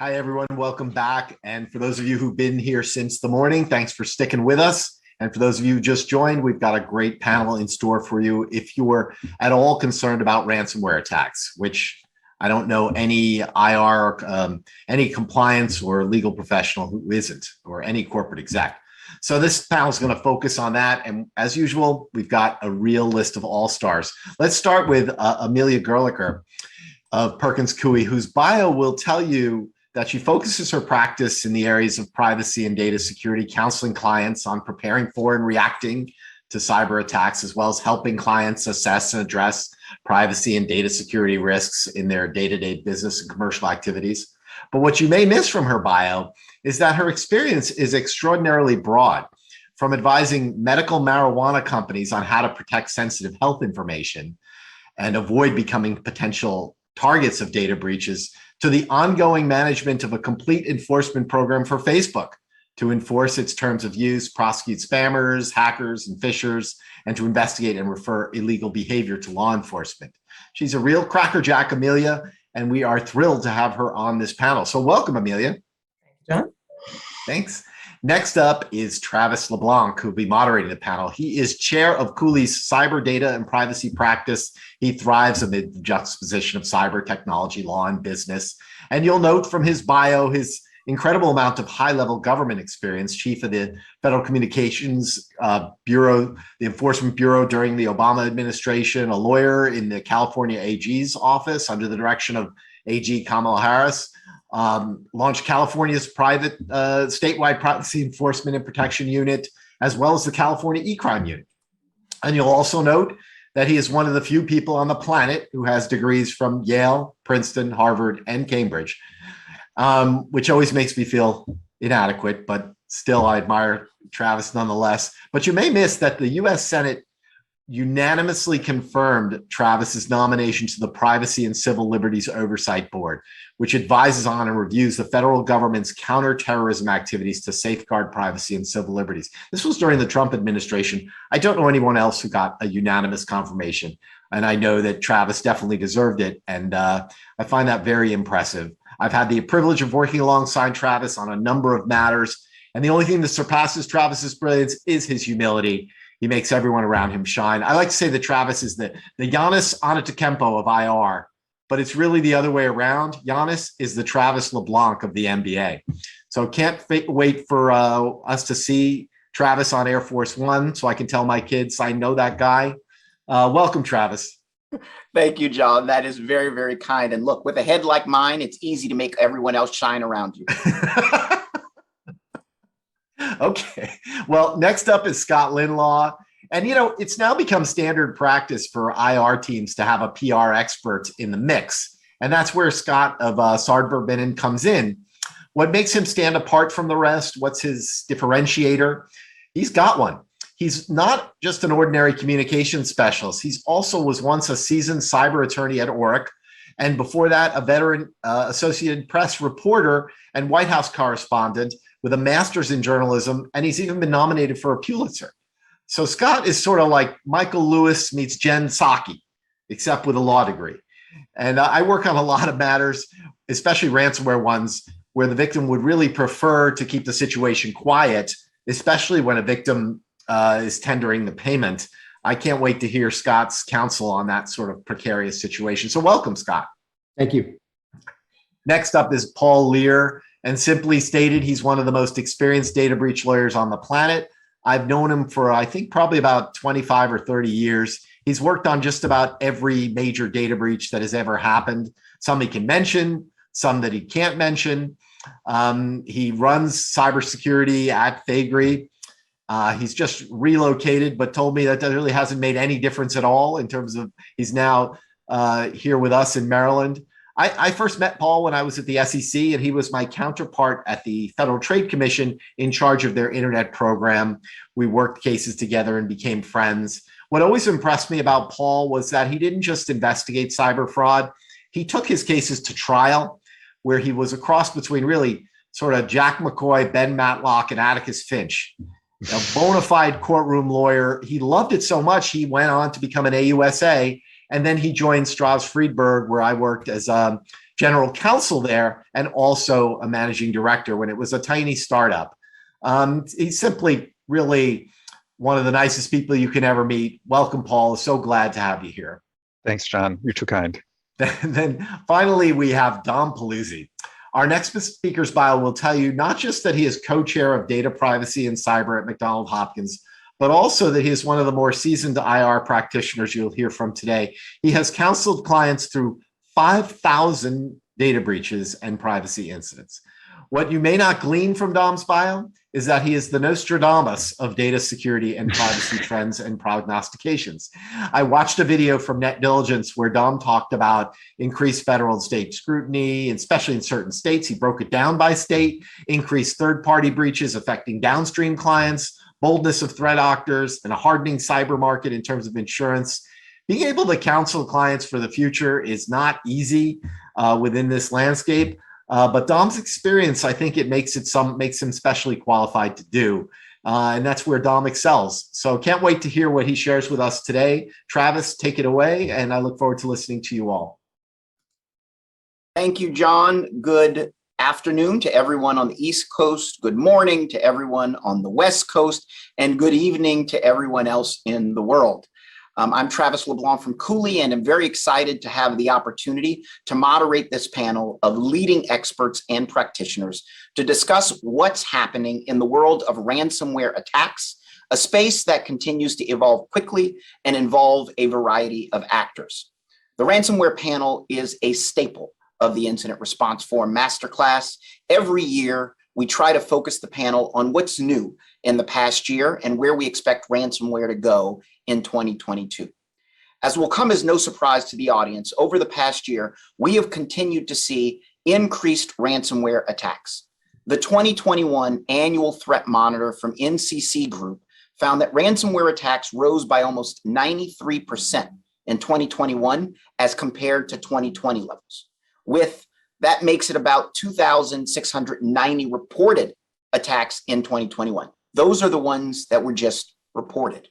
Hi, everyone. Welcome back. And for those of you who've been here since the morning, thanks for sticking with us. And for those of you who just joined, we've got a great panel in store for you if you were at all concerned about ransomware attacks, which I don't know any IR, any compliance or legal professional who isn't, or any corporate exec. So this panel is going to focus on that. And as usual, we've got a real list of all-stars. Let's start with Amelia Gerlicher of Perkins Coie, whose bio will tell you that she focuses her practice in the areas of privacy and data security, counseling clients on preparing for and reacting to cyber attacks, as well as helping clients assess and address privacy and data security risks in their day-to-day business and commercial activities. But what you may miss from her bio is that her experience is extraordinarily broad, from advising medical marijuana companies on how to protect sensitive health information and avoid becoming potential targets of data breaches, to the ongoing management of a complete enforcement program for Facebook to enforce its terms of use, prosecute spammers, hackers, and phishers, and to investigate and refer illegal behavior to law enforcement. She's a real crackerjack, Amelia, and we are thrilled to have her on this panel. So welcome, Amelia. John. Thanks. Next up is Travis LeBlanc, who will be moderating the panel. He is chair of Cooley's cyber data and privacy practice. He thrives amid the juxtaposition of cyber technology, law, and business. And you'll note from his bio his incredible amount of high-level government experience, chief of the Federal Communications Bureau, the Enforcement Bureau during the Obama administration, a lawyer in the California AG's office under the direction of AG Kamala Harris. Launched California's private statewide privacy enforcement and protection unit, as well as the California e-crime unit. And you'll also note that he is one of the few people on the planet who has degrees from Yale, Princeton, Harvard, and Cambridge, which always makes me feel inadequate, but still I admire Travis nonetheless. But you may miss that the US Senate unanimously confirmed Travis's nomination to the Privacy and Civil Liberties Oversight Board, which advises on and reviews the federal government's counterterrorism activities to safeguard privacy and civil liberties. This was during the Trump administration. I don't know anyone else who got a unanimous confirmation, and I know that Travis definitely deserved it, and I find that very impressive. I've had the privilege of working alongside Travis on a number of matters, and the only thing that surpasses Travis's brilliance is his humility. He makes everyone around him shine. I like to say that Travis is the Giannis Antetokounmpo of IR, but it's really the other way around. Giannis is the Travis LeBlanc of the NBA. So can't wait for us to see Travis on Air Force One so I can tell my kids I know that guy. Welcome, Travis. Thank you, John. That is very, very kind. And look, with a head like mine, it's easy to make everyone else shine around you. Okay. Well, next up is Scott Lindlaw. And, you know, it's now become standard practice for IR teams to have a PR expert in the mix. And that's where Scott of Sard Verbinnen comes in. What makes him stand apart from the rest? What's his differentiator? He's got one. He's not just an ordinary communications specialist. He's also was once a seasoned cyber attorney at Oric. And before that, a veteran Associated Press reporter and White House correspondent with a master's in journalism, and he's even been nominated for a Pulitzer. So Scott is sort of like Michael Lewis meets Jen Psaki, except with a law degree. And I work on a lot of matters, especially ransomware ones, where the victim would really prefer to keep the situation quiet, especially when a victim is tendering the payment. I can't wait to hear Scott's counsel on that sort of precarious situation. So welcome, Scott. Thank you. Next up is Paul Luehr. And simply stated, he's one of the most experienced data breach lawyers on the planet. I've known him for, I think, probably about 25 or 30 years. He's worked on just about every major data breach that has ever happened. Some he can mention, some that he can't mention. He runs cybersecurity at Faegre. He's just relocated, but told me that really hasn't made any difference at all in terms of he's now here with us in Maryland. I first met Paul when I was at the SEC, and he was my counterpart at the Federal Trade Commission in charge of their internet program. We worked cases together and became friends. What always impressed me about Paul was that he didn't just investigate cyber fraud. He took his cases to trial, where he was a cross between really sort of Jack McCoy, Ben Matlock, and Atticus Finch, a bona fide courtroom lawyer. He loved it so much, he went on to become an AUSA. And then he joined Strauss Friedberg, where I worked as general counsel there and also a managing director when it was a tiny startup. He's simply really one of the nicest people you can ever meet. Welcome, Paul. So glad to have you here. Thanks, John. You're too kind. Then finally, we have Dom Paluzzi. Our next speaker's bio will tell you not just that he is co-chair of data privacy and cyber at McDonald Hopkins, but also that he is one of the more seasoned IR practitioners you'll hear from today. He has counseled clients through 5,000 data breaches and privacy incidents. What you may not glean from Dom's bio is that he is the Nostradamus of data security and privacy trends and prognostications. I watched a video from Net Diligence where Dom talked about increased federal and state scrutiny, especially in certain states. He broke it down by state, increased third-party breaches affecting downstream clients, boldness of threat actors, and a hardening cyber market in terms of insurance. Being able to counsel clients for the future is not easy within this landscape. But Dom's experience, I think it makes him specially qualified to do. And that's where Dom excels. So can't wait to hear what he shares with us today. Travis, take it away. And I look forward to listening to you all. Thank you, John. Good afternoon to everyone on the East Coast. Good morning to everyone on the West Coast. And good evening to everyone else in the world. I'm Travis LeBlanc from Cooley, and I'm very excited to have the opportunity to moderate this panel of leading experts and practitioners to discuss what's happening in the world of ransomware attacks, a space that continues to evolve quickly and involve a variety of actors. The ransomware panel is a staple of the incident response forum Masterclass. Every year, we try to focus the panel on what's new in the past year and where we expect ransomware to go in 2022. As will come as no surprise to the audience, over the past year, we have continued to see increased ransomware attacks. The 2021 annual threat monitor from NCC Group found that ransomware attacks rose by almost 93% in 2021 as compared to 2020 levels. That makes it about 2,690 reported attacks in 2021. Those are the ones that were just reported.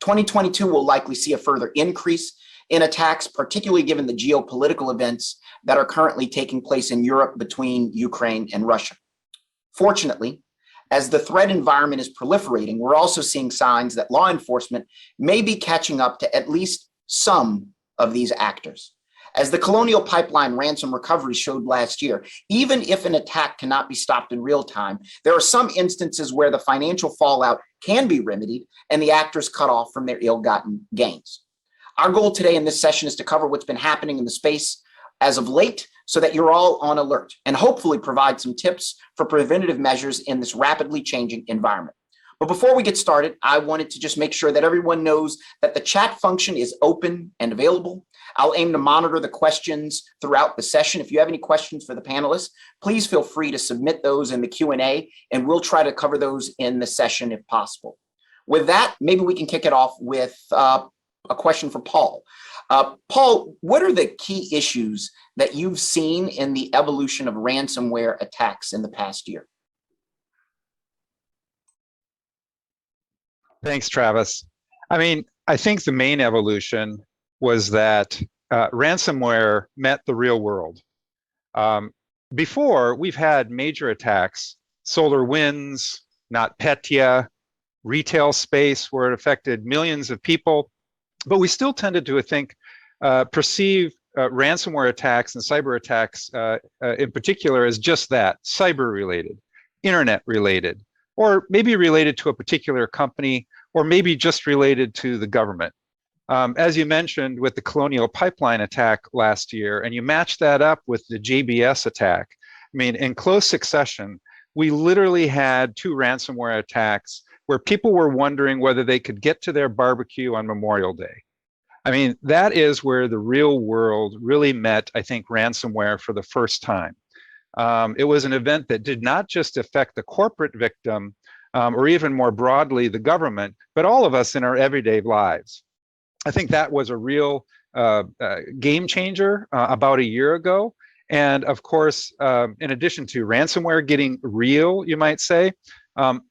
2022 will likely see a further increase in attacks, particularly given the geopolitical events that are currently taking place in Europe between Ukraine and Russia. Fortunately, as the threat environment is proliferating, we're also seeing signs that law enforcement may be catching up to at least some of these actors. As the Colonial Pipeline ransom recovery showed last year, even if an attack cannot be stopped in real time, there are some instances where the financial fallout can be remedied and the actors cut off from their ill-gotten gains. Our goal today in this session is to cover what's been happening in the space as of late so that you're all on alert and hopefully provide some tips for preventative measures in this rapidly changing environment. But before we get started, I wanted to just make sure that everyone knows that the chat function is open and available. I'll aim to monitor the questions throughout the session. If you have any questions for the panelists, please feel free to submit those in the Q&A, and we'll try to cover those in the session if possible. With that, maybe we can kick it off with a question for Paul. Paul, what are the key issues that you've seen in the evolution of ransomware attacks in the past year? Thanks, Travis. I think the main evolution was that ransomware met the real world. Before, we've had major attacks, solar winds, NotPetya, retail space where it affected millions of people, but we still tended to perceive ransomware attacks and cyber attacks in particular as just that, cyber related, internet related, or maybe related to a particular company, or maybe just related to the government. As you mentioned with the Colonial Pipeline attack last year, and you match that up with the JBS attack, in close succession, we literally had two ransomware attacks where people were wondering whether they could get to their barbecue on Memorial Day. That is where the real world really met, I think, ransomware for the first time. It was an event that did not just affect the corporate victim, or even more broadly, the government, but all of us in our everyday lives. I think that was a real game changer about a year ago. And of course, in addition to ransomware getting real, you might say,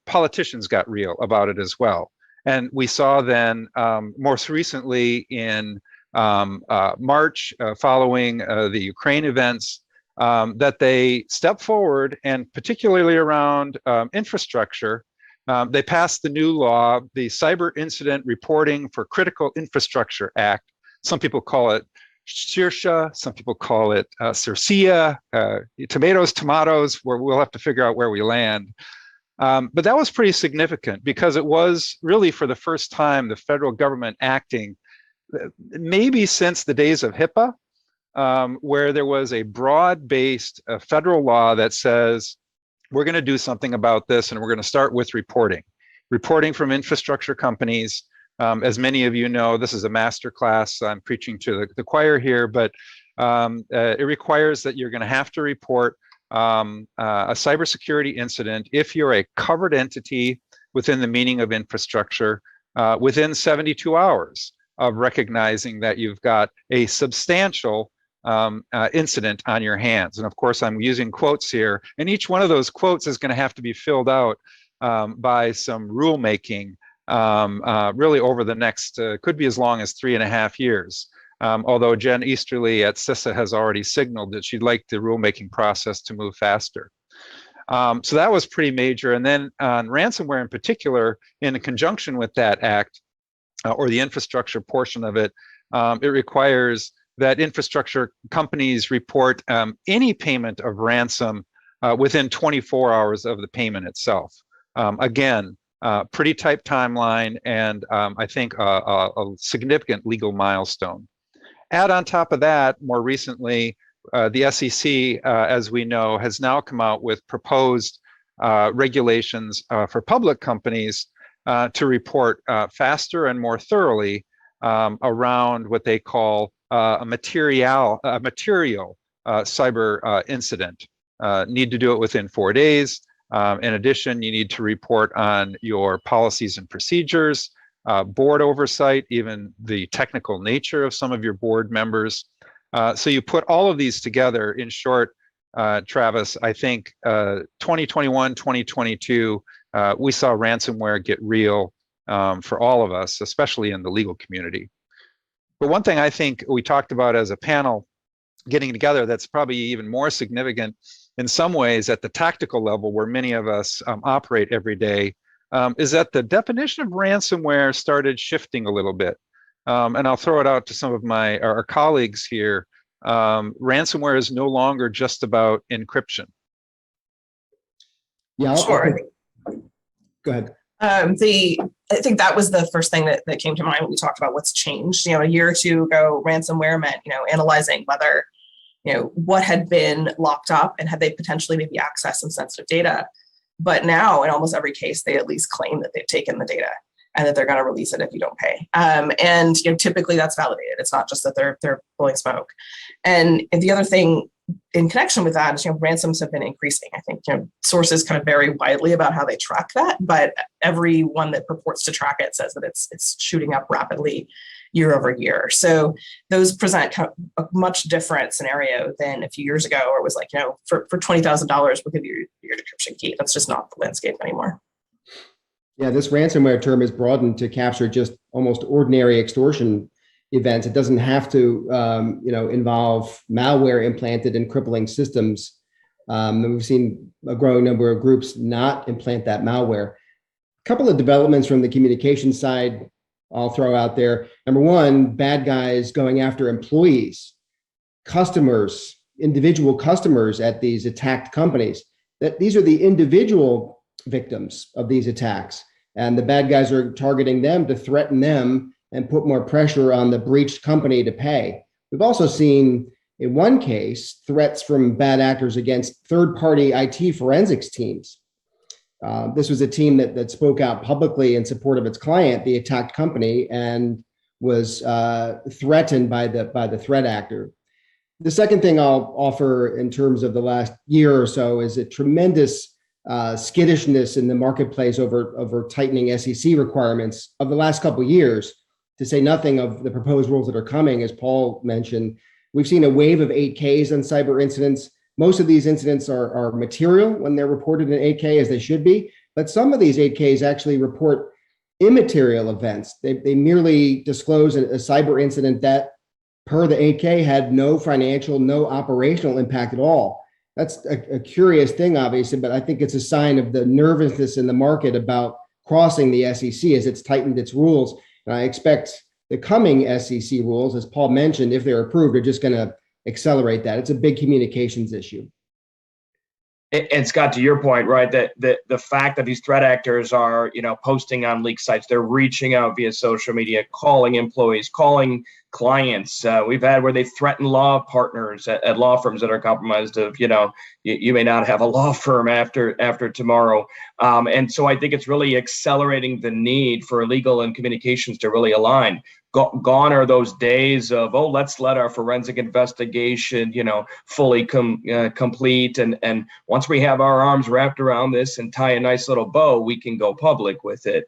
politicians got real about it as well. And we saw then, most recently in March, following the Ukraine events, that they step forward, and particularly around infrastructure, they passed the new law, the Cyber Incident Reporting for Critical Infrastructure Act. Some people call it Sirsha, some people call it Circia, tomatoes, where we'll have to figure out where we land. But that was pretty significant because it was really for the first time the federal government acting, maybe since the days of HIPAA, where there was a broad-based federal law that says, we're going to do something about this, and we're going to start with reporting from infrastructure companies. As many of you know, this is a masterclass. I'm preaching to the choir here, but it requires that you're going to have to report a cybersecurity incident if you're a covered entity within the meaning of infrastructure within 72 hours of recognizing that you've got a substantial incident on your hands. And of course, I'm using quotes here, and each one of those quotes is going to have to be filled out by some rulemaking really over the next, could be as long as 3.5 years. Although Jen Easterly at CISA has already signaled that she'd like the rulemaking process to move faster. So that was pretty major. And then on ransomware in particular, in conjunction with that act, or the infrastructure portion of it, it requires that infrastructure companies report any payment of ransom within 24 hours of the payment itself. Again, pretty tight timeline, and I think a significant legal milestone. Add on top of that, more recently, the SEC, as we know, has now come out with proposed regulations for public companies to report faster and more thoroughly around what they call a material cyber incident. Need to do it within 4 days. In addition, you need to report on your policies and procedures, board oversight, even the technical nature of some of your board members. So you put all of these together. In short, Travis, I think 2021, 2022, we saw ransomware get real for all of us, especially in the legal community. But one thing I think we talked about as a panel getting together that's probably even more significant in some ways at the tactical level where many of us operate every day is that the definition of ransomware started shifting a little bit. And I'll throw it out to some of our colleagues here. Ransomware is no longer just about encryption. Yeah, Sure. Go ahead. I think that was the first thing that came to mind when we talked about what's changed. A year or two ago, ransomware meant, analyzing whether, what had been locked up and had they potentially maybe accessed some sensitive data. But now in almost every case, they at least claim that they've taken the data and that they're going to release it if you don't pay. And typically that's validated. It's not just that they're blowing smoke. And the other thing in connection with that is, ransoms have been increasing. I think, sources kind of vary widely about how they track that, but everyone that purports to track it says that it's shooting up rapidly year over year. So those present kind of a much different scenario than a few years ago, where it was like, for $20,000, we'll give you your decryption key. That's just not the landscape anymore. Yeah, this ransomware term is broadened to capture just almost ordinary extortion events. It doesn't have to, involve malware implanted in crippling systems. And we've seen a growing number of groups not implant that malware. A couple of developments from the communication side I'll throw out there. Number one, bad guys going after employees, customers, individual customers at these attacked companies. That these are the individual victims of these attacks, and the bad guys are targeting them to threaten them and put more pressure on the breached company to pay. We've also seen, in one case, threats from bad actors against third-party IT forensics teams. This was a team that spoke out publicly in support of its client, the attacked company, and was threatened by the threat actor. The second thing I'll offer in terms of the last year or so is a tremendous skittishness in the marketplace over tightening SEC requirements of the last couple of years, to say nothing of the proposed rules that are coming. As Paul mentioned, we've seen a wave of 8Ks on cyber incidents. Most of these incidents are material when they're reported in 8K, as they should be, but some of these 8Ks actually report immaterial events. They merely disclose a cyber incident that per the 8K, had no financial, no operational impact at all. That's a curious thing, obviously, but I think it's a sign of the nervousness in the market about crossing the SEC as it's tightened its rules. And I expect the coming SEC rules, as Paul mentioned, if they're approved, are just going to accelerate that. It's a big communications issue. And Scott, to your point, right, that the fact that these threat actors are, posting on leak sites, they're reaching out via social media, calling employees, calling clients. We've had where they threaten law partners at law firms that are compromised of, you may not have a law firm after tomorrow. And so I think it's really accelerating the need for legal and communications to really align. Gone are those days of, let's let our forensic investigation, fully complete. And once we have our arms wrapped around this and tie a nice little bow, we can go public with it.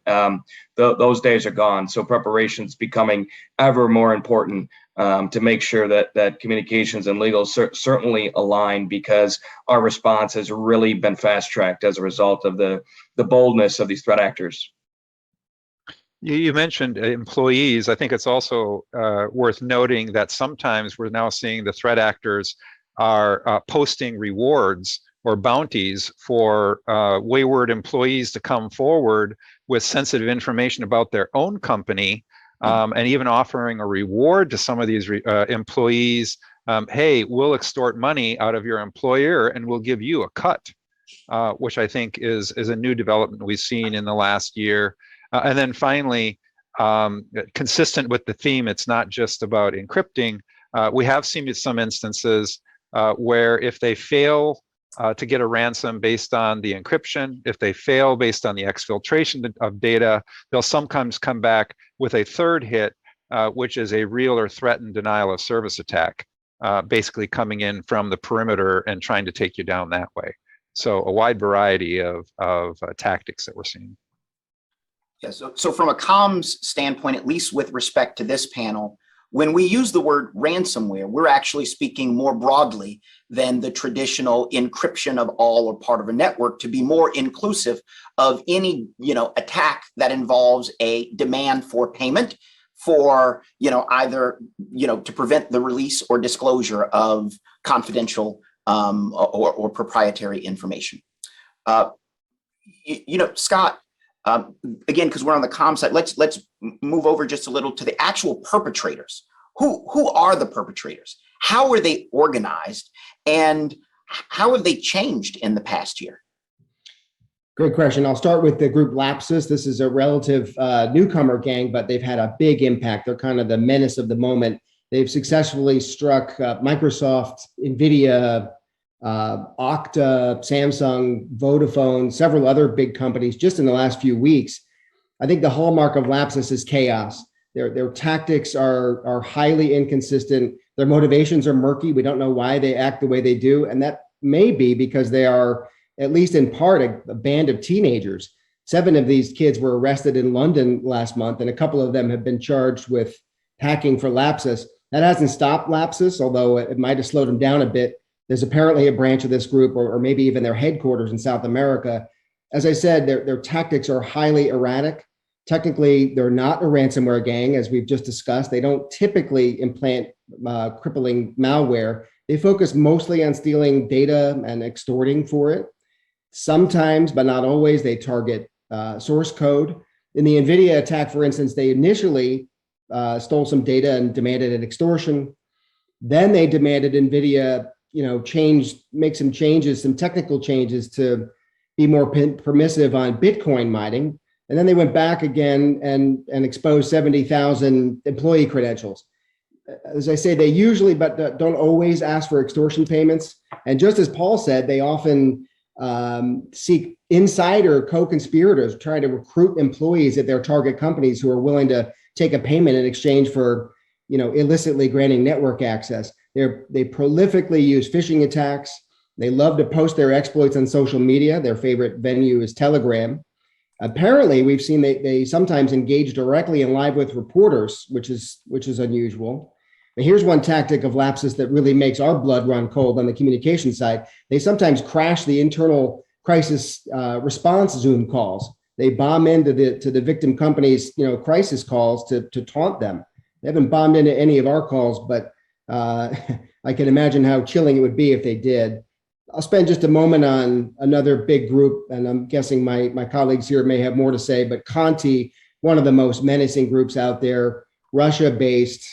Those days are gone. So preparation's becoming ever more important to make sure that communications and legal certainly align, because our response has really been fast-tracked as a result of the boldness of these threat actors. You mentioned employees. I think it's also worth noting that sometimes we're now seeing the threat actors are posting rewards or bounties for wayward employees to come forward with sensitive information about their own company, and even offering a reward to some of these employees. Hey, we'll extort money out of your employer and we'll give you a cut, which I think is a new development we've seen in the last year. And then finally, consistent with the theme, it's not just about encrypting. We have seen some instances where if they fail to get a ransom based on the encryption, if they fail based on the exfiltration of data, they'll sometimes come back with a third hit, which is a real or threatened denial of service attack, basically coming in from the perimeter and trying to take you down that way. So a wide variety of tactics that we're seeing. Yeah, so from a comms standpoint, at least with respect to this panel, when we use the word ransomware, we're actually speaking more broadly than the traditional encryption of all or part of a network, to be more inclusive of any, attack that involves a demand for payment for, either, to prevent the release or disclosure of confidential or proprietary information. Scott, again, because we're on the comm side, let's move over just a little to the actual perpetrators. Who are the perpetrators? How are they organized? And how have they changed in the past year? Great question. I'll start with the group Lapsus. This is a relative newcomer gang, but they've had a big impact. They're kind of the menace of the moment. They've successfully struck Microsoft, NVIDIA, Okta, Samsung, Vodafone, several other big companies just in the last few weeks. I think the hallmark of Lapsus is chaos. Their tactics are highly inconsistent. Their motivations are murky. We don't know why they act the way they do. And that may be because they are, at least in part, a band of teenagers. 7 of these kids were arrested in London last month, and a couple of them have been charged with hacking for Lapsus. That hasn't stopped Lapsus, although it might have slowed them down a bit. There's apparently a branch of this group, or maybe even their headquarters in South America. As I said, their tactics are highly erratic. Technically, they're not a ransomware gang, as we've just discussed. They don't typically implant crippling malware. They focus mostly on stealing data and extorting for it. Sometimes, but not always, they target source code. In the NVIDIA attack, for instance, they initially stole some data and demanded an extortion. Then they demanded NVIDIA make some changes, some technical changes to be more permissive on Bitcoin mining. And then they went back again and exposed 70,000 employee credentials. As I say, they usually, but don't always ask for extortion payments. And just as Paul said, they often seek insider co-conspirators, trying to recruit employees at their target companies who are willing to take a payment in exchange for, illicitly granting network access. They prolifically use phishing attacks. They love to post their exploits on social media. Their favorite venue is Telegram. Apparently, we've seen they sometimes engage directly and live with reporters, which is unusual. But here's one tactic of Lapsus that really makes our blood run cold on the communication side. They sometimes crash the internal crisis response Zoom calls. They bomb into the victim company's crisis calls to taunt them. They haven't bombed into any of our calls, but I can imagine how chilling it would be if they did. I'll spend just a moment on another big group, and I'm guessing my colleagues here may have more to say, but Conti, one of the most menacing groups out there, Russia-based,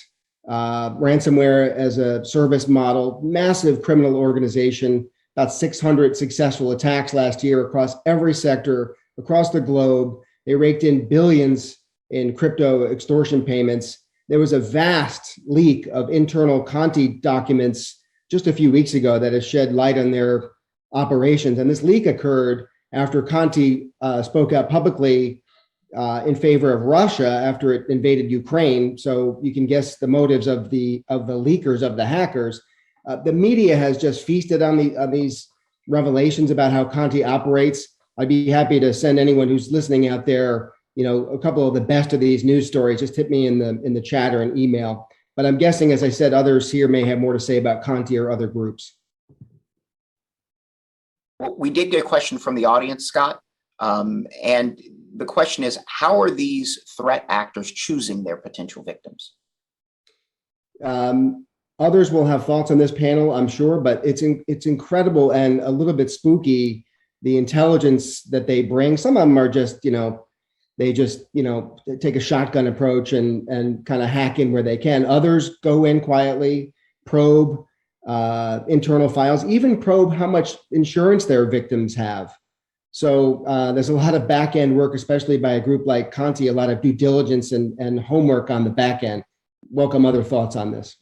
ransomware as a service model, massive criminal organization, about 600 successful attacks last year across every sector, across the globe. They raked in billions in crypto extortion payments. There was a vast leak of internal Conti documents just a few weeks ago that has shed light on their operations. And this leak occurred after Conti spoke out publicly in favor of Russia after it invaded Ukraine. So you can guess the motives of the leakers, of the hackers. The media has just feasted on these revelations about how Conti operates. I'd be happy to send anyone who's listening out there, a couple of the best of these news stories. Just hit me in the chat or an email. But I'm guessing, as I said, others here may have more to say about Conti or other groups. Well, we did get a question from the audience, Scott. And the question is, how are these threat actors choosing their potential victims? Others will have thoughts on this panel, I'm sure, but it's incredible and a little bit spooky, the intelligence that they bring. Some of them are just, they just, take a shotgun approach and kind of hack in where they can. Others go in quietly, probe internal files, even probe how much insurance their victims have. So there's a lot of back end work, especially by a group like Conti, a lot of due diligence and homework on the back end. Welcome other thoughts on this.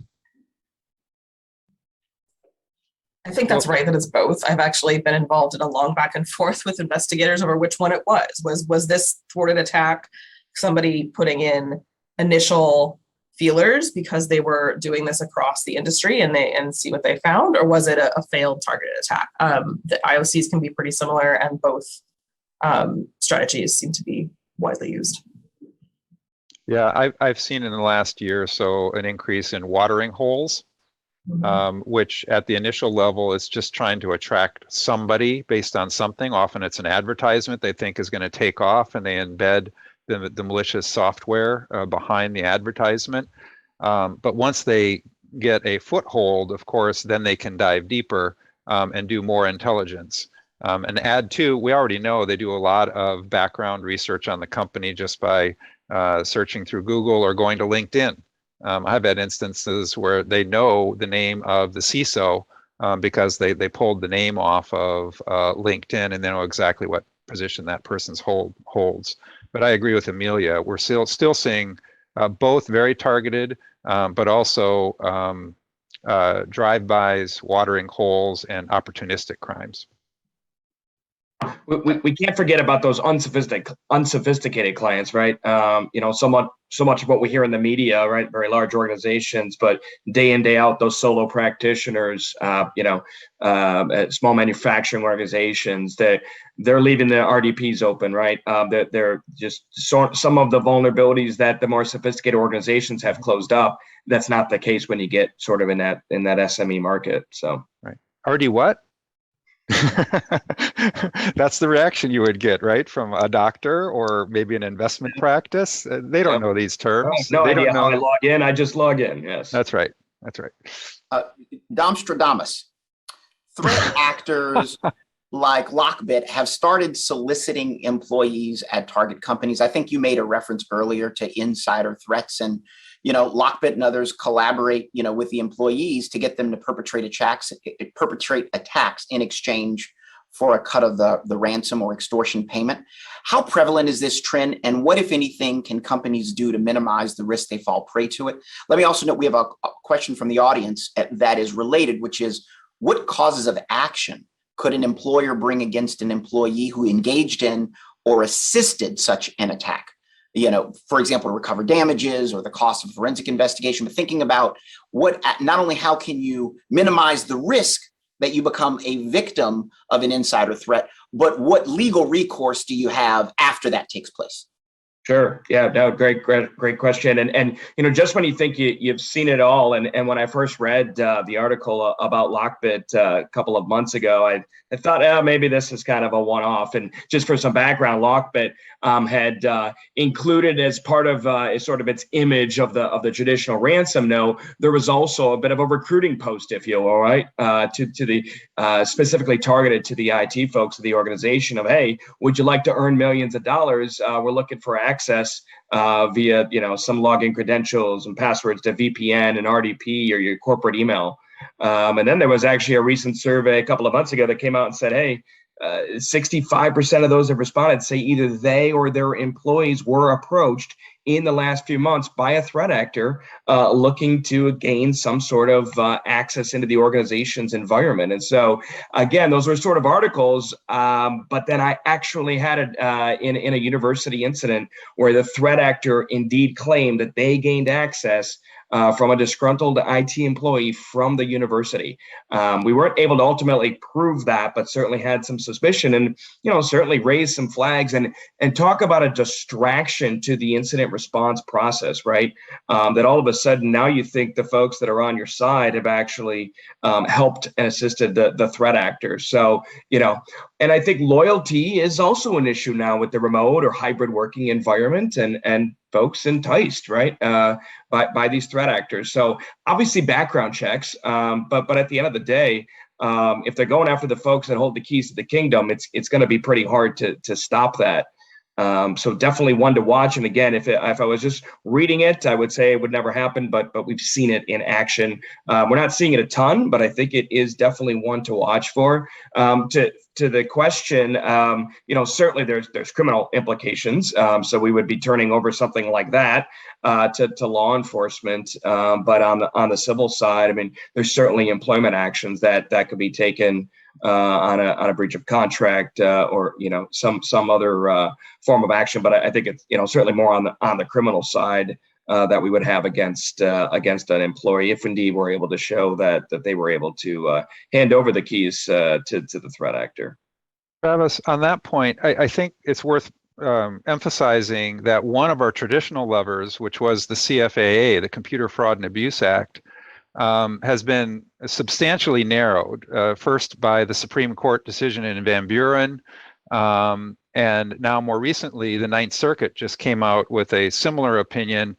I think that's right, that it's both. I've actually been involved in a long back and forth with investigators over which one it was. Was this thwarted attack somebody putting in initial feelers because they were doing this across the industry and see what they found, or was it a failed targeted attack? The IOCs can be pretty similar, and both strategies seem to be widely used. Yeah, I've seen in the last year or so an increase in watering holes. Which at the initial level is just trying to attract somebody based on something. Often it's an advertisement they think is going to take off, and they embed the malicious software behind the advertisement. But once they get a foothold, of course, then they can dive deeper and do more intelligence. And add to, we already know they do a lot of background research on the company just by searching through Google or going to LinkedIn. I've had instances where they know the name of the CISO because they pulled the name off of LinkedIn, and they know exactly what position that person's holds. But I agree with Amelia. We're still seeing both very targeted, but also drive-bys, watering holes, and opportunistic crimes. We can't forget about those unsophisticated clients, right? So much of what we hear in the media, right? Very large organizations, but day in, day out, those solo practitioners, small manufacturing organizations, they're leaving the RDPs open, right? They're just some of the vulnerabilities that the more sophisticated organizations have closed up. That's not the case when you get sort of in that SME market. So right, RD what? That's the reaction you would get, right, from a doctor or maybe an investment practice. They don't know these terms. No they idea don't know. how I log in. I just log in. Yes, that's right. That's right. Domstradamus, threat actors like Lockbit have started soliciting employees at target companies. I think you made a reference earlier to insider threats, and Lockbit and others collaborate, with the employees to get them to perpetrate attacks in exchange for a cut of the ransom or extortion payment. How prevalent is this trend, and what, if anything, can companies do to minimize the risk they fall prey to it? Let me also note we have a question from the audience that is related, which is, what causes of action could an employer bring against an employee who engaged in or assisted such an attack? For example, to recover damages or the cost of forensic investigation, but thinking about not only how can you minimize the risk that you become a victim of an insider threat, but what legal recourse do you have after that takes place? Sure. Yeah. No. Great question. And just when you think you've seen it all, and when I first read the article about Lockbit a couple of months ago, I thought, oh, maybe this is kind of a one-off. And just for some background, Lockbit had included as part of sort of its image of the traditional ransom note, there was also a bit of a recruiting post, if you will, right, to the specifically targeted to the IT folks of the organization of, hey, would you like to earn millions of dollars? We're looking for access via some login credentials and passwords to VPN and RDP or your corporate email. And then there was actually a recent survey a couple of months ago that came out and said, hey, 65% of those have responded say either they or their employees were approached in the last few months by a threat actor looking to gain some sort of access into the organization's environment. And so, again, those were sort of articles, but then I actually had it in a university incident where the threat actor indeed claimed that they gained access from a disgruntled IT employee from the university. We weren't able to ultimately prove that, but certainly had some suspicion and, certainly raised some flags and talk about a distraction to the incident response process, right? That all of a sudden now you think the folks that are on your side have actually helped and assisted the threat actors. So, and I think loyalty is also an issue now with the remote or hybrid working environment and folks enticed, right, by these threat actors. So obviously background checks, but at the end of the day, if they're going after the folks that hold the keys to the kingdom, it's going to be pretty hard to stop that. So definitely one to watch. And again, if I was just reading it, I would say it would never happen, but we've seen it in action. We're not seeing it a ton, but I think it is definitely one to watch for. To the question, certainly there's criminal implications. So we would be turning over something like that to law enforcement. But on the civil side, I mean, there's certainly employment actions that could be taken on a breach of contract or some other form of action. But I think it's certainly more on the criminal side that we would have against an employee if indeed we're able to show that they were able to hand over the keys to the threat actor. Travis, on that point, I think it's worth emphasizing that one of our traditional levers, which was the CFAA, the Computer Fraud and Abuse Act, has been substantially narrowed, first by the Supreme Court decision in Van Buren, and now more recently, the Ninth Circuit just came out with a similar opinion.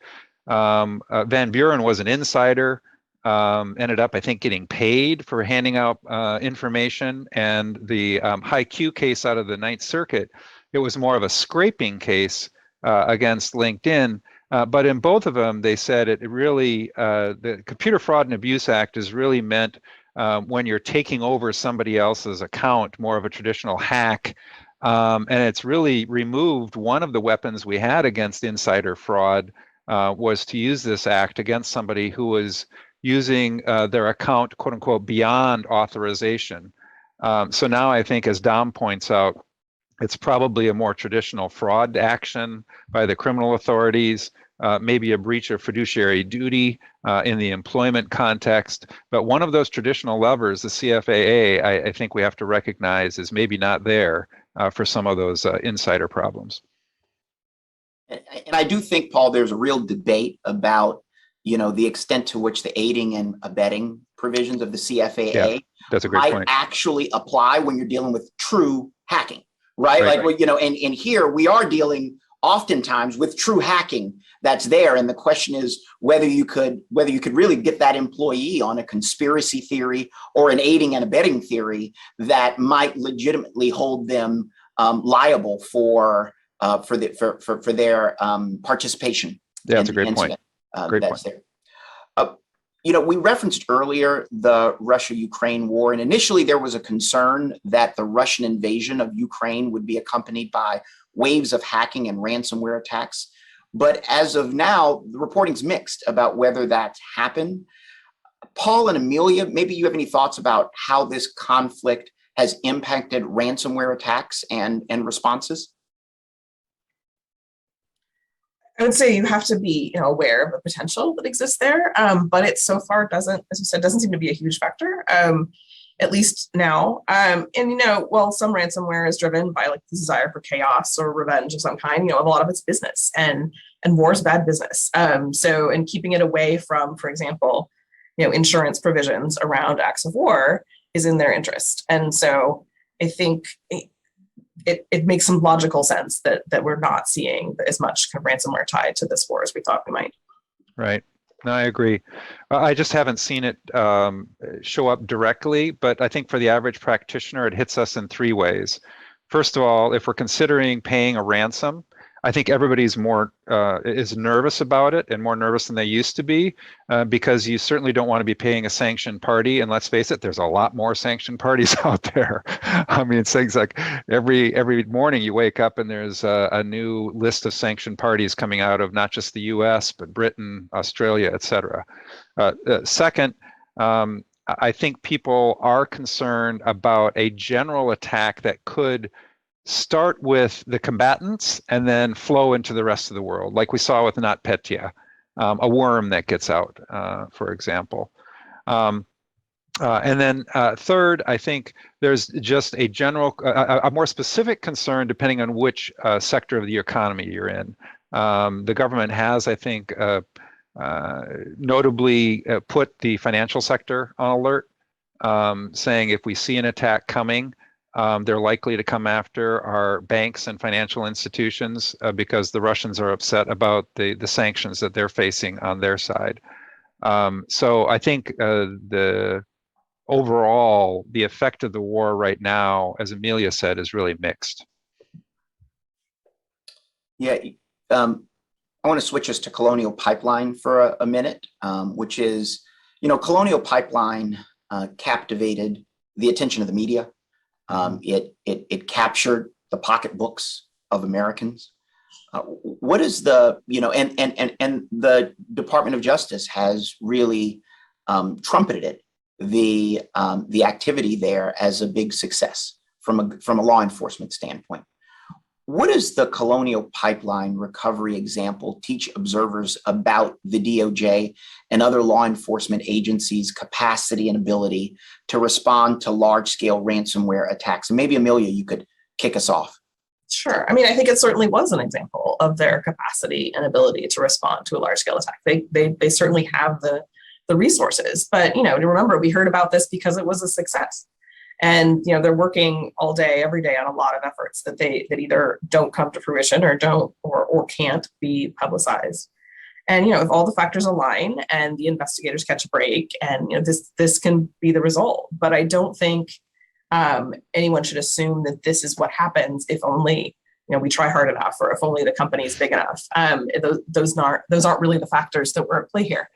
Van Buren was an insider, ended up, I think, getting paid for handing out information, and the High Q case out of the Ninth Circuit, it was more of a scraping case against LinkedIn. But in both of them, they said it really, the Computer Fraud and Abuse Act is really meant when you're taking over somebody else's account, more of a traditional hack. And it's really removed one of the weapons we had against insider fraud was to use this act against somebody who was using their account, quote unquote, beyond authorization. So now I think, as Dom points out, it's probably a more traditional fraud action by the criminal authorities, maybe a breach of fiduciary duty in the employment context. But one of those traditional levers, the CFAA, I think we have to recognize is maybe not there for some of those insider problems. And I do think, Paul, there's a real debate about, the extent to which the aiding and abetting provisions of the CFAA that's a great might point. actually apply when you're dealing with true hacking, right? And here we are dealing oftentimes with true hacking that's there. And the question is whether you could really get that employee on a conspiracy theory or an aiding and abetting theory that might legitimately hold them liable for their participation. Yeah, that's a great point. Great point. There. We referenced earlier the Russia-Ukraine war, and initially there was a concern that the Russian invasion of Ukraine would be accompanied by waves of hacking and ransomware attacks. But as of now, the reporting's mixed about whether that's happened. Paul and Amelia, maybe you have any thoughts about how this conflict has impacted ransomware attacks and responses? I would say you have to be aware of the potential that exists there, but it so far doesn't, as you said, doesn't seem to be a huge factor. at least now. And while some ransomware is driven by like the desire for chaos or revenge of some kind, a lot of it's business, and war is bad business. So in keeping it away from, for example, insurance provisions around acts of war is in their interest. And so I think it makes some logical sense that we're not seeing as much kind of ransomware tied to this war as we thought we might. Right. No, I agree. I just haven't seen it show up directly, but I think for the average practitioner, it hits us in three ways. First of all, if we're considering paying a ransom, I think everybody's more is nervous about it, and more nervous than they used to be, because you certainly don't want to be paying a sanctioned party. And let's face it, there's a lot more sanctioned parties out there. I mean, it's things like every morning you wake up and there's a new list of sanctioned parties coming out of not just the U.S. but Britain, Australia, et cetera. Second, I think people are concerned about a general attack that could start with the combatants and then flow into the rest of the world, like we saw with NotPetya, a worm that gets out, for example. And then third, I think there's just a general, a more specific concern depending on which sector of the economy you're in. The government has, I think, notably put the financial sector on alert, saying if we see an attack coming, they're likely to come after our banks and financial institutions because the Russians are upset about the sanctions that they're facing on their side. So I think overall, the effect of the war right now, as Amelia said, is really mixed. Yeah, I want to switch us to Colonial Pipeline for a minute, which is, Colonial Pipeline captivated the attention of the media. It captured the pocketbooks of Americans. What is the, and the Department of Justice has really trumpeted the activity there as a big success from a law enforcement standpoint. What does the Colonial Pipeline recovery example teach observers about the DOJ and other law enforcement agencies' capacity and ability to respond to large-scale ransomware attacks? And maybe, Amelia, you could kick us off. Sure. I mean, I think it certainly was an example of their capacity and ability to respond to a large-scale attack. They certainly have the resources, but to remember, we heard about this because it was a success. And they're working all day, every day on a lot of efforts that either don't come to fruition or don't or can't be publicized. And if all the factors align and the investigators catch a break, and this can be the result. But I don't think anyone should assume that this is what happens if only we try hard enough, or if only the company is big enough. Those aren't really the factors that were at play here.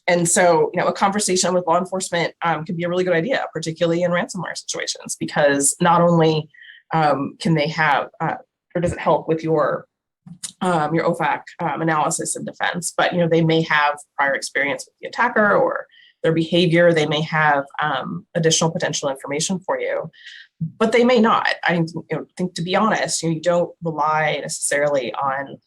And so, a conversation with law enforcement could be a really good idea, particularly in ransomware situations, because not only can they have, or does it help with your OFAC analysis and defense, but they may have prior experience with the attacker or their behavior. They may have additional potential information for you, but they may not. I think, to be honest, you don't rely necessarily on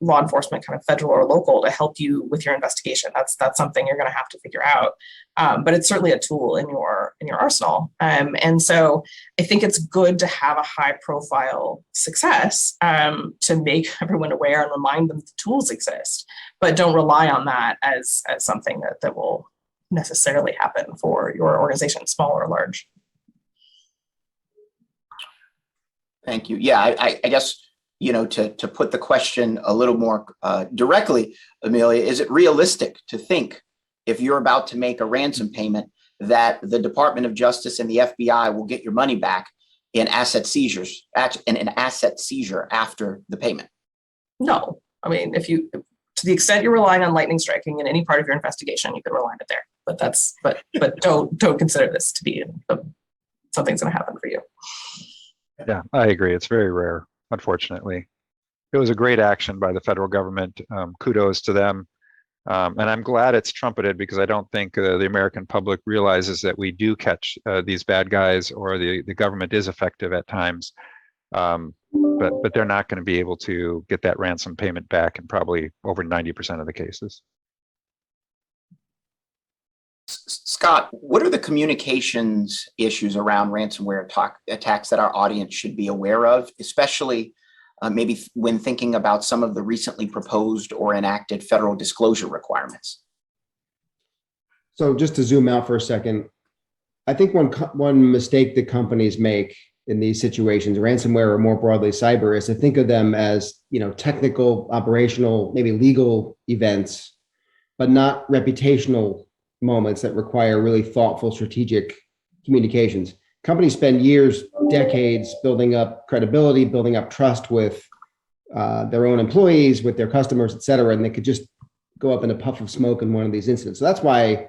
law enforcement, kind of federal or local, to help you with your investigation. That's something you're going to have to figure out. But it's certainly a tool in your arsenal. And so I think it's good to have a high profile success to make everyone aware and remind them that the tools exist, but don't rely on that as something that will necessarily happen for your organization, small or large. Thank you. Yeah, I guess, to put the question a little more directly, Amelia, is it realistic to think, if you're about to make a ransom payment, that the Department of Justice and the FBI will get your money back in asset seizures and an asset seizure after the payment? No. I mean, to the extent you're relying on lightning striking in any part of your investigation, you can rely on it there. But don't consider this to be something's going to happen for you. Yeah, I agree. It's very rare, unfortunately. It was a great action by the federal government. Kudos to them. And I'm glad it's trumpeted, because I don't think the American public realizes that we do catch these bad guys, or the government is effective at times. But they're not going to be able to get that ransom payment back in probably over 90% of the cases. Scott, what are the communications issues around ransomware attacks that our audience should be aware of, especially maybe when thinking about some of the recently proposed or enacted federal disclosure requirements? So just to zoom out for a second, I think one mistake that companies make in these situations, ransomware or more broadly cyber, is to think of them as, technical, operational, maybe legal events, but not reputational moments that require really thoughtful, strategic communications. Companies spend years, decades building up credibility, building up trust with their own employees, with their customers, et cetera, and they could just go up in a puff of smoke in one of these incidents. So that's why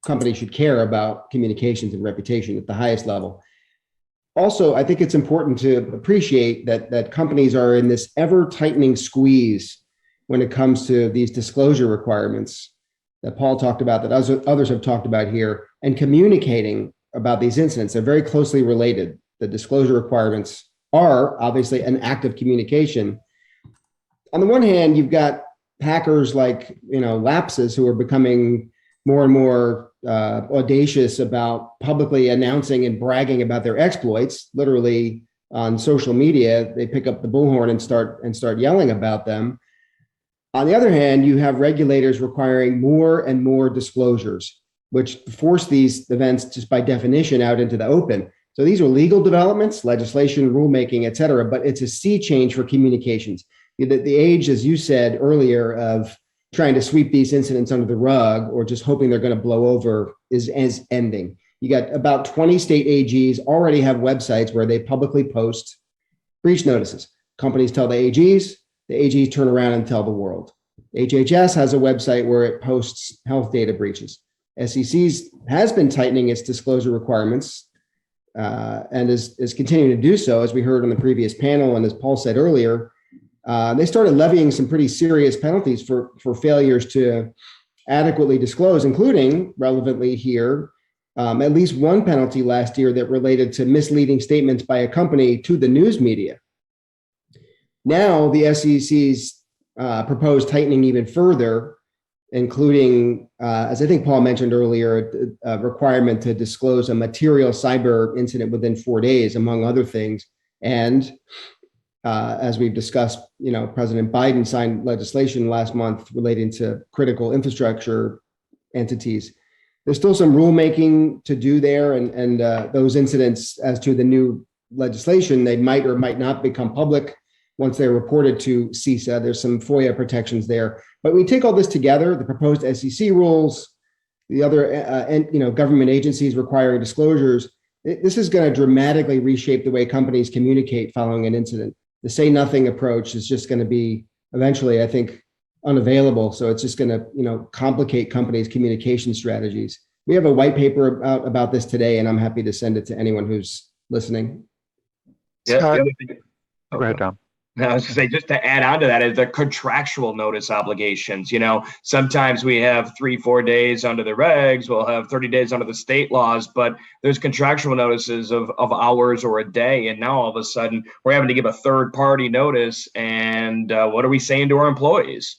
companies should care about communications and reputation at the highest level. Also, I think it's important to appreciate that companies are in this ever-tightening squeeze when it comes to these disclosure requirements that Paul talked about, that others have talked about here, and communicating about these incidents. They're very closely related. The disclosure requirements are obviously an act of communication. On the one hand, you've got hackers like, lapses who are becoming more and more audacious about publicly announcing and bragging about their exploits. Literally on social media, they pick up the bullhorn and start yelling about them. On the other hand, you have regulators requiring more and more disclosures, which force these events just by definition out into the open. So these are legal developments, legislation, rulemaking, et cetera, but it's a sea change for communications. The age, as you said earlier, of trying to sweep these incidents under the rug or just hoping they're going to blow over is ending. You got about 20 state AGs already have websites where they publicly post breach notices. Companies tell the AGs turn around and tell the world. HHS has a website where it posts health data breaches. SEC has been tightening its disclosure requirements and is continuing to do so, as we heard on the previous panel and as Paul said earlier. They started levying some pretty serious penalties for failures to adequately disclose, including, relevantly here, at least one penalty last year that related to misleading statements by a company to the news media. Now, the SEC's proposed tightening even further, including, as I think Paul mentioned earlier, a requirement to disclose a material cyber incident within 4 days, among other things. And as we've discussed, President Biden signed legislation last month relating to critical infrastructure entities. There's still some rulemaking to do there, and those incidents as to the new legislation, they might or might not become public once they're reported to CISA. There's some FOIA protections there. But we take all this together, the proposed SEC rules, the other government agencies requiring disclosures. This is going to dramatically reshape the way companies communicate following an incident. The say nothing approach is just going to be eventually, I think, unavailable. So it's just going to, complicate companies' communication strategies. We have a white paper about this today, and I'm happy to send it to anyone who's listening. Yeah. Scott, The other thing, go ahead, Dom. I was going to say, just to add on to that, is the contractual notice obligations. Sometimes we have 3-4 days under the regs, we'll have 30 days under the state laws, but there's contractual notices of hours or a day. And now all of a sudden we're having to give a third party notice. And what are we saying to our employees?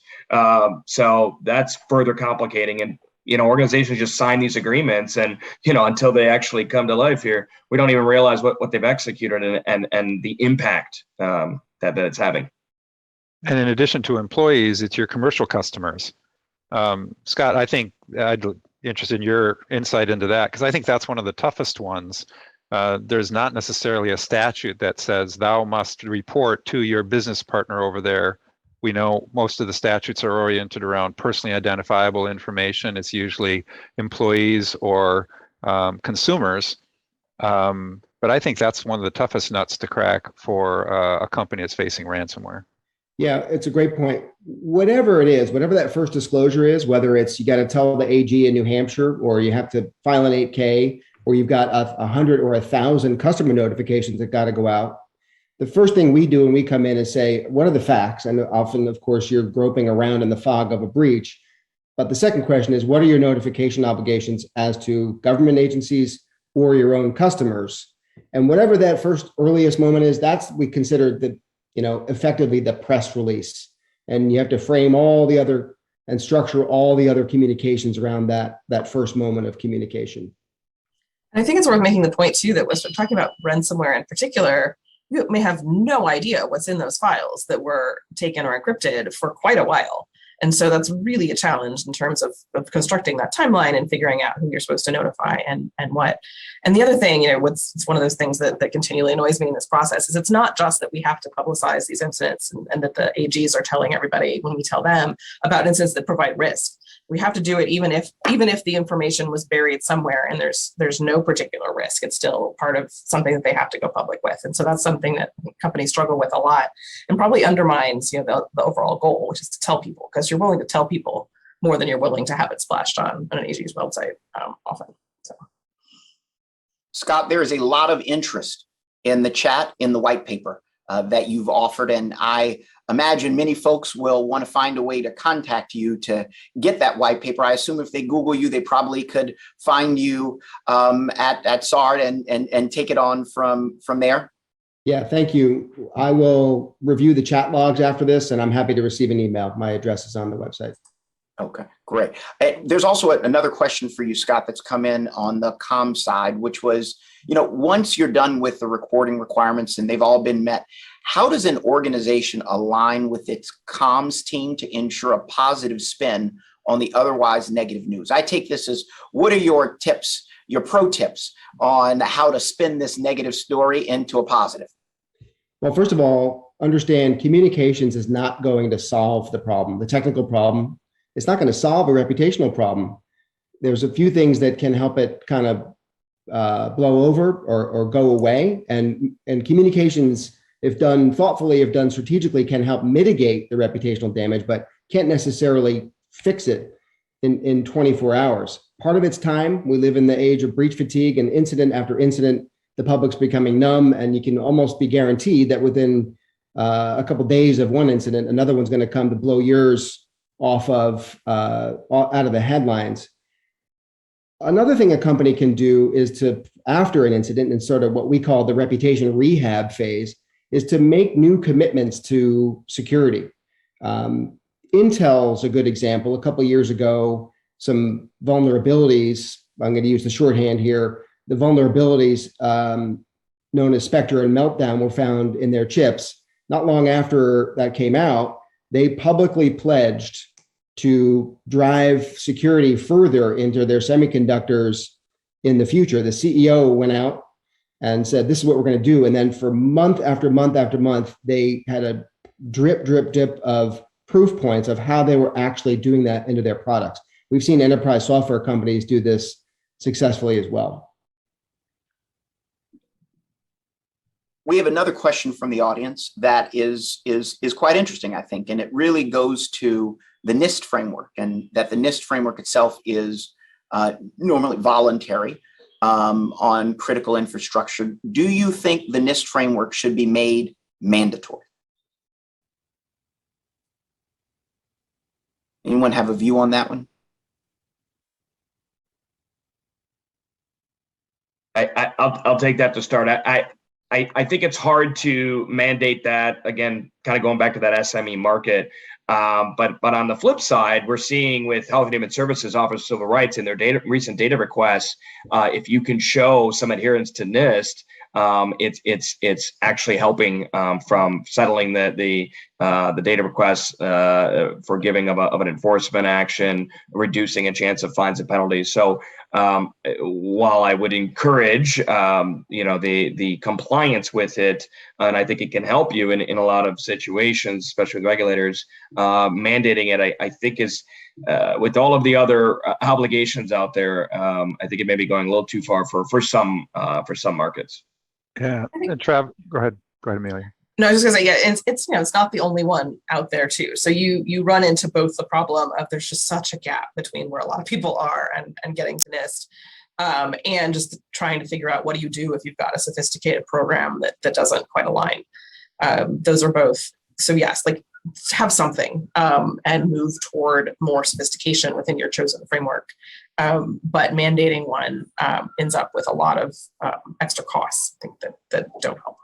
So that's further complicating. And, organizations just sign these agreements and, until they actually come to life here, we don't even realize what they've executed and the impact that it's having. And in addition to employees, it's your commercial customers. Scott, I think I'd be interested in your insight into that, because I think that's one of the toughest ones. There's not necessarily a statute that says thou must report to your business partner over there. We know most of the statutes are oriented around personally identifiable information. It's usually employees or consumers. But I think that's one of the toughest nuts to crack for a company that's facing ransomware. Yeah, it's a great point. Whatever it is, whatever that first disclosure is, whether it's you got to tell the AG in New Hampshire, or you have to file an 8K, or you've got 100 or 1,000 customer notifications that got to go out. The first thing we do when we come in is say, what are the facts? And often, of course, you're groping around in the fog of a breach. But the second question is, what are your notification obligations as to government agencies or your own customers? And whatever that first earliest moment is, that's we consider the, effectively the press release. And you have to frame all the other and structure all the other communications around that first moment of communication. And I think it's worth making the point too that when we're talking about ransomware in particular, you may have no idea what's in those files that were taken or encrypted for quite a while. And so that's really a challenge in terms of constructing that timeline and figuring out who you're supposed to notify and what. And the other thing, it's one of those things that continually annoys me in this process is it's not just that we have to publicize these incidents and that the AGs are telling everybody when we tell them about incidents that provide risk. We have to do it even if the information was buried somewhere and there's no particular risk. It's still part of something that they have to go public with. And so that's something that companies struggle with a lot and probably undermines the overall goal, which is to tell people, because you're willing to tell people more than you're willing to have it splashed on an AG's website often. So. Scott, there is a lot of interest in the chat in the white paper that you've offered, and I imagine many folks will want to find a way to contact you to get that white paper. I assume if they Google you, they probably could find you at Sard and take it on from there. Yeah, thank you. I will review the chat logs after this, and I'm happy to receive an email. My address is on the website. Okay, great. There's also another question for you, Scott, that's come in on the comm side, which was, once you're done with the recording requirements and they've all been met, how does an organization align with its comms team to ensure a positive spin on the otherwise negative news? I take this as, what are your tips, your pro tips on how to spin this negative story into a positive? Well, first of all, understand communications is not going to solve the problem, the technical problem. It's not going to solve a reputational problem. There's a few things that can help it kind of blow over or go away. And communications, if done thoughtfully, if done strategically, can help mitigate the reputational damage, but can't necessarily fix it in 24 hours. Part of it's time. We live in the age of breach fatigue, and incident after incident, the public's becoming numb, and you can almost be guaranteed that within a couple of days of one incident, another one's going to come to blow yours out of the headlines. Another thing a company can do is to, after an incident and sort of what we call the reputation rehab phase, is to make new commitments to security. Intel's a good example. A couple of years ago, some vulnerabilities, I'm going to use the shorthand here, the vulnerabilities known as Spectre and Meltdown were found in their chips. Not long after that came out, they publicly pledged to drive security further into their semiconductors in the future. The CEO went out and said, this is what we're going to do. And then for month after month after month, they had a drip of proof points of how they were actually doing that into their products. We've seen enterprise software companies do this successfully as well. We have another question from the audience that is quite interesting, I think, and it really goes to the NIST framework, and that the NIST framework itself is normally voluntary on critical infrastructure. Do you think the NIST framework should be made mandatory? Anyone have a view on that one? I'll take that to start. I think it's hard to mandate that, again, kind of going back to that SME market. But on the flip side, we're seeing with Health and Human Services Office of Civil Rights in their recent data requests, if you can show some adherence to NIST, it's actually helping from settling the data requests for giving of an enforcement action, reducing a chance of fines and penalties. So while I would encourage the compliance with it, and I think it can help you in a lot of situations, especially with regulators, mandating it, I think is with all of the other obligations out there, I think it may be going a little too far for some markets. Yeah, and Trav, go ahead, Amelia. No, I was just gonna say, yeah, it's not the only one out there too. So you run into both the problem of there's just such a gap between where a lot of people are and getting to NIST, and just trying to figure out what do you do if you've got a sophisticated program that doesn't quite align. Those are both. So yes, like have something and move toward more sophistication within your chosen framework. But mandating one ends up with a lot of extra costs, I think, that don't help.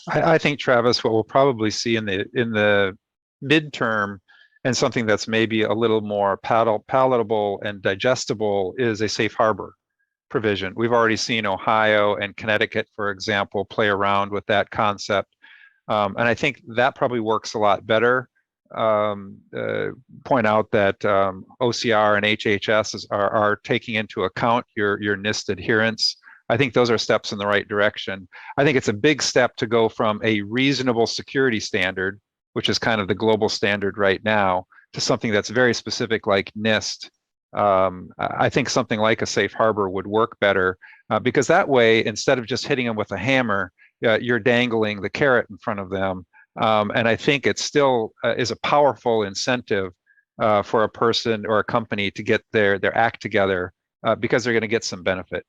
I think, Travis, what we'll probably see in the midterm And something that's maybe a little more palatable and digestible is a safe harbor provision. We've already seen Ohio and Connecticut, for example, play around with that concept. And I think that probably works a lot better. Point out that OCR and HHS are taking into account your NIST adherence. I think those are steps in the right direction. I think it's a big step to go from a reasonable security standard, which is kind of the global standard right now, to something that's very specific like NIST. I think something like a safe harbor would work better because that way, instead of just hitting them with a hammer, you're dangling the carrot in front of them. And I think it still is a powerful incentive for a person or a company to get their act together because they're going to get some benefit.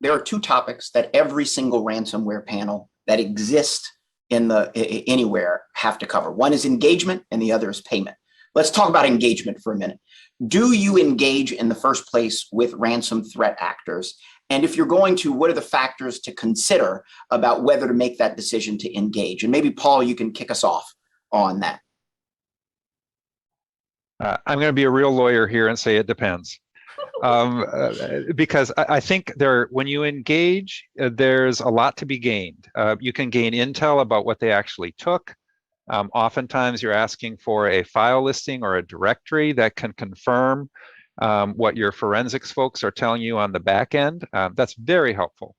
There are two topics that every single ransomware panel that exists in anywhere have to cover. One is engagement and the other is payment. Let's talk about engagement for a minute. Do you engage in the first place with ransom threat actors? And if you're going to, what are the factors to consider about whether to make that decision to engage? And maybe, Paul, you can kick us off on that. I'm going to be a real lawyer here and say it depends. Because I think when you engage, there's a lot to be gained. You can gain intel about what they actually took. Oftentimes you're asking for a file listing or a directory that can confirm what your forensics folks are telling you on the back end. That's very helpful.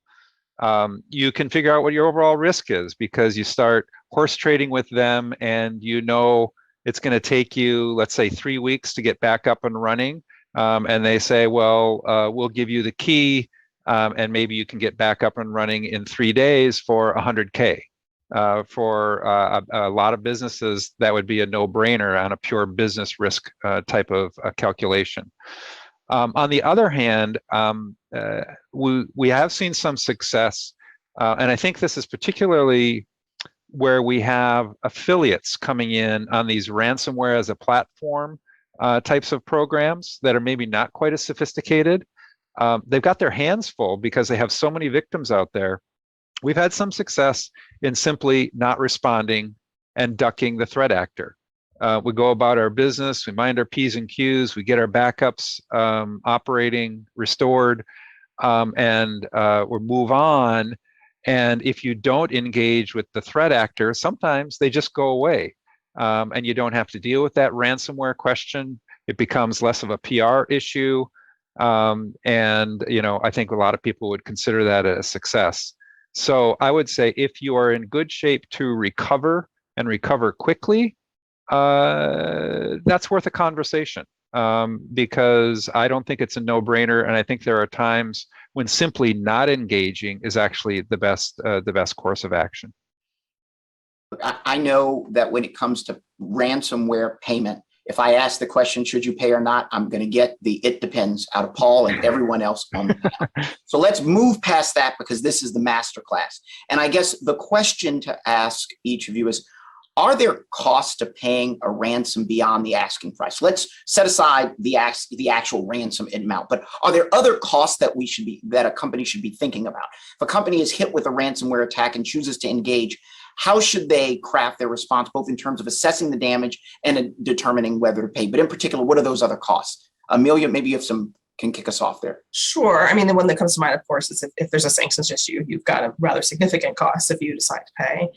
You can figure out what your overall risk is because you start horse trading with them and you know it's going to take you, let's say, 3 weeks to get back up and running. And they say, well, we'll give you the key and maybe you can get back up and running in 3 days for $100K. For a lot of businesses, that would be a no-brainer on a pure business risk type of calculation. On the other hand, we have seen some success, and I think this is particularly where we have affiliates coming in on these ransomware as a platform types of programs that are maybe not quite as sophisticated. They've got their hands full because they have so many victims out there. We've had some success in simply not responding and ducking the threat actor. We go about our business, we mind our P's and Q's, we get our backups operating, restored, and we move on. And if you don't engage with the threat actor, sometimes they just go away. And you don't have to deal with that ransomware question. It becomes less of a PR issue. And I think a lot of people would consider that a success. So I would say if you are in good shape to recover and recover quickly, that's worth a conversation because I don't think it's a no-brainer. And I think there are times when simply not engaging is actually the best course of action. I know that when it comes to ransomware payment, if I ask the question, should you pay or not, I'm going to get the "it depends" out of Paul and everyone else on the panel. So let's move past that because this is the masterclass. And I guess the question to ask each of you is, are there costs to paying a ransom beyond the asking price? Let's set aside the actual ransom amount, but are there other costs that a company should be thinking about? If a company is hit with a ransomware attack and chooses to engage, how should they craft their response, both in terms of assessing the damage and determining whether to pay? But in particular, what are those other costs? Amelia, maybe you have can kick us off there. Sure. I mean, the one that comes to mind, of course, is if there's a sanctions issue, you've got a rather significant cost if you decide to pay.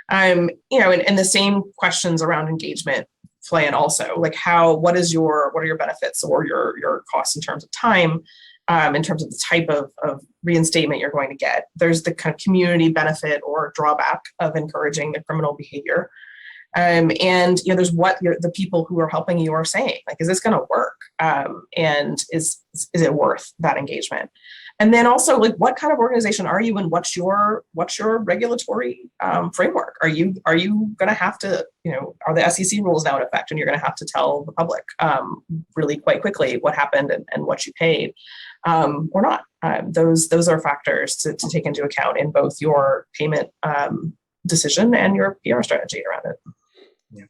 And the same questions around engagement play in also, like what are your benefits or your costs in terms of time, in terms of the type of reinstatement you're going to get. There's the kind of community benefit or drawback of encouraging the criminal behavior. And there's what the people who are helping you are saying, like, is this going to work? And is it worth that engagement? And then also, like, what kind of organization are you and what's your regulatory framework? Are you going to have to, are the SEC rules now in effect and you're going to have to tell the public really quite quickly what happened and what you paid or not? Those are factors to take into account in both your payment decision and your PR strategy around it. Yeah.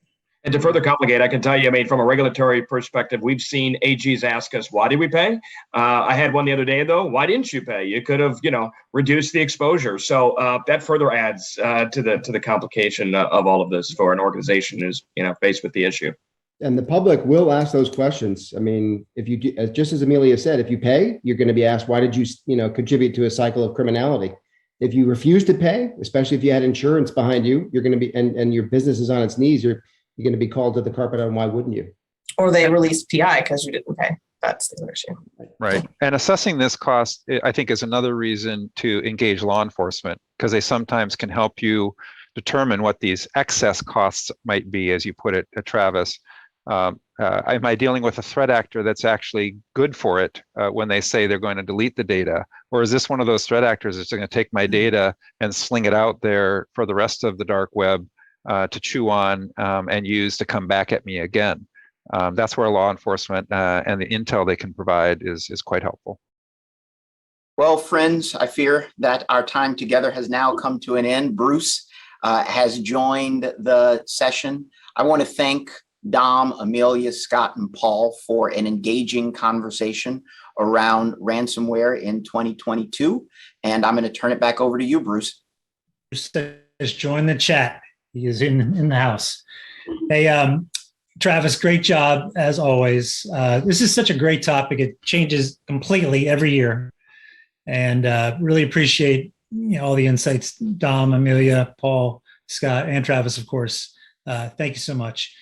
And to further complicate, I can tell you, I mean, from a regulatory perspective, we've seen AGs ask us, why did we pay? I had one the other day, though. Why didn't you pay? You could have, reduced the exposure. So that further adds to the complication of all of this for an organization who's, faced with the issue. And the public will ask those questions. I mean, if you do, just as Amelia said, if you pay, you're going to be asked, why did you, contribute to a cycle of criminality? If you refuse to pay, especially if you had insurance behind you, you're going to be, and your business is on its knees, you're going to be called to the carpet on why wouldn't you? Or they release PI because you didn't pay. That's the other issue. Right. And assessing this cost, I think, is another reason to engage law enforcement, because they sometimes can help you determine what these excess costs might be, as you put it, Travis. Am I dealing with a threat actor that's actually good for it when they say they're going to delete the data? Or is this one of those threat actors that's going to take my data and sling it out there for the rest of the dark web to chew on and use to come back at me again? That's where law enforcement and the intel they can provide is quite helpful. Well, friends, I fear that our time together has now come to an end. Bruce has joined the session. I want to thank Dom, Amelia, Scott, and Paul for an engaging conversation around ransomware in 2022. And I'm going to turn it back over to you, Bruce. Bruce has joined the chat. He is in the house. Hey, Travis, great job as always. This is such a great topic. It changes completely every year. And really appreciate all the insights, Dom, Amelia, Paul, Scott, and Travis, of course. Thank you so much.